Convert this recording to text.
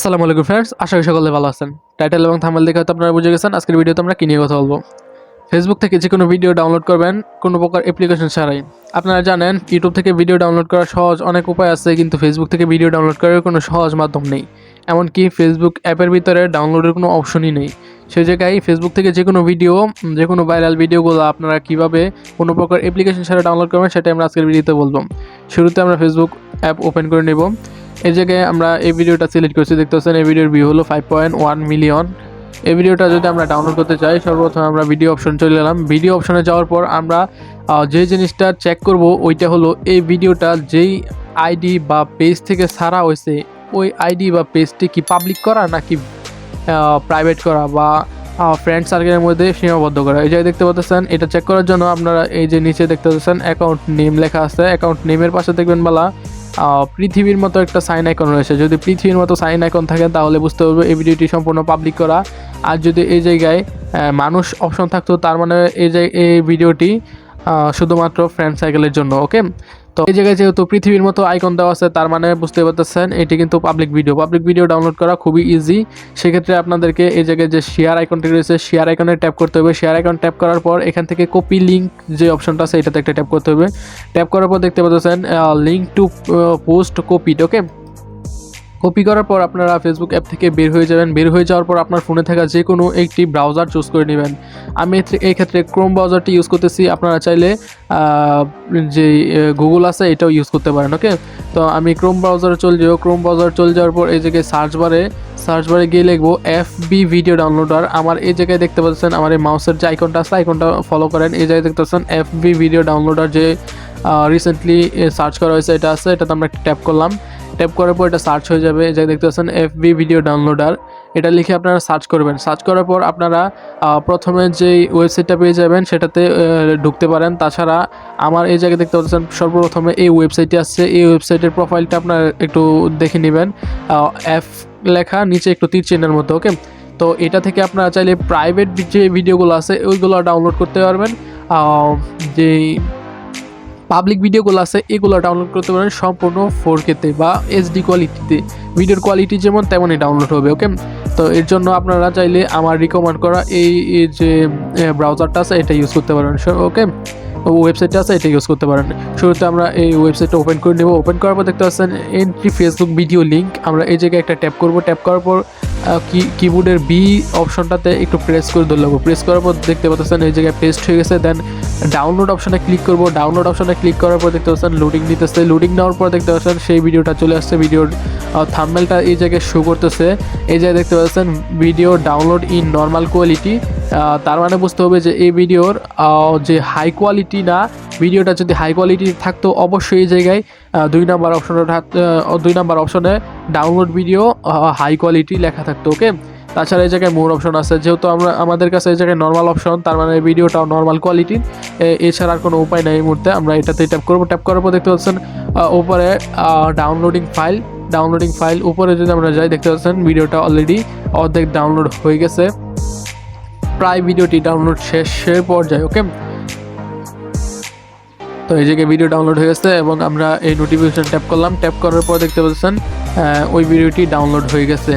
আসসালামু আলাইকুম ফ্রেন্ডস, আশা করি সকলে ভালো আছেন। টাইটেল এবং থাম্বনেল দেখে হয়তো আপনারা বুঝে গেছেন আজকের ভিডিওতে আমরা কি নিয়ে কথা বলবো। ফেসবুক থেকে যে কোনো ভিডিও ডাউনলোড করবেন কোনো প্রকার অ্যাপ্লিকেশন ছাড়াই। আপনারা জানেন ইউটিউব থেকে ভিডিও ডাউনলোড করার সহজ অনেক উপায় আছে, কিন্তু ফেসবুক থেকে ভিডিও ডাউনলোড করার কোনো সহজ মাধ্যম নেই। এমনকি ফেসবুক অ্যাপের ভিতরে ডাউনলোডের কোনো অপশনই নেই। সেই জায়গায় ফেসবুক থেকে যে কোনো ভিডিও, যে কোনো ভাইরাল ভিডিওগুলো আপনারা কীভাবে কোনো প্রকার অ্যাপ্লিকেশন ছাড়া ডাউনলোড করবেন সেটাই আমরা আজকের ভিডিওতে বলবো। শুরুতে আমরা ফেসবুক অ্যাপ ওপেন করে নেব। এই জায়গায় আমরা এই ভিডিওটা সিলেক্ট করছি, দেখতে পাচ্ছেন এই ভিডিওর ভিউ হলো 5.1 মিলিয়ন। এই ভিডিওটা যদি আমরা ডাউনলোড করতে চাই, সর্বপ্রথম আমরা ভিডিও অপশন চলে এলাম। ভিডিও অপশনে যাওয়ার পর আমরা যে জিনিসটা চেক করব ওইটা হলো এই ভিডিওটা যেই আইডি বা পেজ থেকে ছাড়া হয়েছে ওই আইডি বা পেজটি কি পাবলিক করা নাকি প্রাইভেট করা বা ফ্রেন্ড সার্কেলের মধ্যে সীমাবদ্ধ করা। এই জায়গায় দেখতে পাচ্ছেন, এটা চেক করার জন্য আপনারা এই যে নিচে দেখতে পাচ্ছেন অ্যাকাউন্ট নেম লেখা আছে, অ্যাকাউন্ট নেমের পাশে দেখবেন বলা পৃথিবীর মতো একটা সাইন আইকন রয়েছে। যদি পৃথিবীর মতো সাইন আইকন থাকে তাহলে বুঝতে পারবে এই ভিডিওটি সম্পূর্ণ পাবলিক করা। আর যদি এই জায়গায় মানুষ অপশন থাকতো তার মানে এই ভিডিওটি শুধুমাত্র ফ্রেন্ড সার্কেলের জন্য। ওকে, তো এই জায়গায় যেহেতু পৃথিবীর মতো আইকন দেওয়া আছে তার মানে বুঝতে পারতেছেন এটি কিন্তু পাবলিক ভিডিও ডাউনলোড করা খুবই ইজি। সেক্ষেত্রে আপনাদেরকে এই জায়গায় যে শেয়ার আইকনটি রয়েছে শেয়ার আইকনে ট্যাপ করতে হবে। শেয়ার আইকন ট্যাপ করার পর এখান থেকে কপি লিঙ্ক যে অপশনটা আছে এটাতে একটা ট্যাপ করতে হবে। ট্যাপ করার পর দেখতে পাচ্ছেন link to post copied. Okay, copy করার পর আপনারা ফেসবুক অ্যাপ থেকে বের হয়ে যাবেন। বের হয়ে যাওয়ার পর আপনার ফোনে থাকা যে কোনো একটি ব্রাউজার চুজ করে নেবেন। আমি এই ক্ষেত্রে ক্রোম ব্রাউজারটি ইউজ করতেছি, আপনারা চাইলে যে গুগল আছে এটাও ইউজ করতে পারেন। ওকে, তো আমি ক্রোম ব্রাউজারে চলে যাবো। ক্রোম ব্রাউজার চলে যাওয়ার পর এই জায়গায় সার্চ বারে গিয়ে লিখবো FB ভিডিও ডাউনলোডার। আমার এই জায়গায় দেখতে পাচ্ছেন আমার এই মাউসের যে আইকনটা আছে আইকনটা ফলো করেন। এই জায়গায় দেখতে পাচ্ছেন FB ভিডিও ডাউনলোডার যে রিসেন্টলি সার্চ করা হয়েছে এটা আছে, এটাতে আমরা ট্যাপ করলাম। ট্যাপ করার পর এটা সার্চ হয়ে যাবে। এই যে দেখতে পাচ্ছেন FB ভিডিও ডাউনলোডার, এটা লিখে আপনারা সার্চ করবেন। সার্চ করার পর আপনারা প্রথমে যেই ওয়েবসাইটটা পেয়ে যাবেন সেটাতে ঢুকতে পারেন। তাছাড়া আমার এই জায়গায় দেখতে পাচ্ছেন সর্বপ্রথমে এই ওয়েবসাইটটি আসছে, এই ওয়েবসাইটের প্রোফাইলটা আপনারা একটু দেখে নেবেন। F লেখা নিচে একটু তীর চিহ্নের মতো। ওকে, তো এটা থেকে আপনারা চাইলে প্রাইভেট যে ভিডিওগুলো আছে ওইগুলো ডাউনলোড করতে পারবেন। যেই পাবলিক ভিডিওগুলো আছে এগুলো ডাউনলোড করতে পারেন সম্পূর্ণ 4K-তে বা HD কোয়ালিটিতে। ভিডিওর কোয়ালিটি যেমন তেমনই ডাউনলোড হবে। ওকে, তো এর জন্য আপনারা চাইলে আমার রিকমেন্ড করা এই যে ব্রাউজারটা আছে এটা ইউজ করতে পারেন। ওকে, ওয়েবসাইটটা আছে এটা ইউজ করতে পারেন। শুরুতে আমরা এই ওয়েবসাইটটা ওপেন করে নেব। ওপেন করার পর দেখতে পাচ্ছেন এন্ট্রি ফেসবুক ভিডিও লিঙ্ক। আমরা এই জায়গায় একটা ট্যাপ করব। ট্যাপ করার পর কিবোর্ডের B অপশনটাতে একটু প্রেস করে ধরলাম। প্রেস করার পর দেখতে পাচ্ছেন এই জায়গায় পেস্ট হয়ে গেছে। দেন ডাউনলোড অপশনে ক্লিক করব। ডাউনলোড অপশনে ক্লিক করার পর দেখতে পাচ্ছেন লোডিং নিতেছে। লোডিং নেওয়ার পর দেখতে পাচ্ছেন সেই ভিডিওটা চলে আসছে। ভিডিওর থাম্বনেলটা এই জায়গায় শো করতেছে। এই জায়গায় দেখতে পাচ্ছেন video download in normal quality. তার মানে বুঝতে হবে যে এই ভিডিওর যে হাই কোয়ালিটি না, ভিডিওটা যদি হাই কোয়ালিটি থাকতো অবশ্যই এই জায়গায় 2 নাম্বার অপশনে ডাউনলোড ভিডিও হাই কোয়ালিটি লেখা থাকতো। ওকে, তাছাড়া এই জায়গায় মোর অপশন আছে, যেহেতু আমাদের কাছে এই জায়গায় নর্মাল অপশন তার মানে ভিডিওটাও নর্মাল কোয়ালিটির। এছাড়া আর কোনো উপায় নেই এই মুহূর্তে। আমরা এটাতে ট্যাপ করবো। ট্যাপ করার পর দেখতে পাচ্ছেন উপরে ডাউনলোডিং ফাইল উপরে যদি আমরা যাই দেখতে পাচ্ছেন ভিডিওটা অলরেডি অর্ধেক ডাউনলোড হয়ে গেছে, প্রায় ভিডিওটি ডাউনলোড শেষের পর্যায়ে। ওকে, তো এই জায়গায় ভিডিও ডাউনলোড হয়ে গেছে এবং আমরা এই নোটিফিকেশন ট্যাপ করলাম। ট্যাপ করার পর দেখতে পাচ্ছেন ওই ভিডিওটি ডাউনলোড হয়ে গেছে।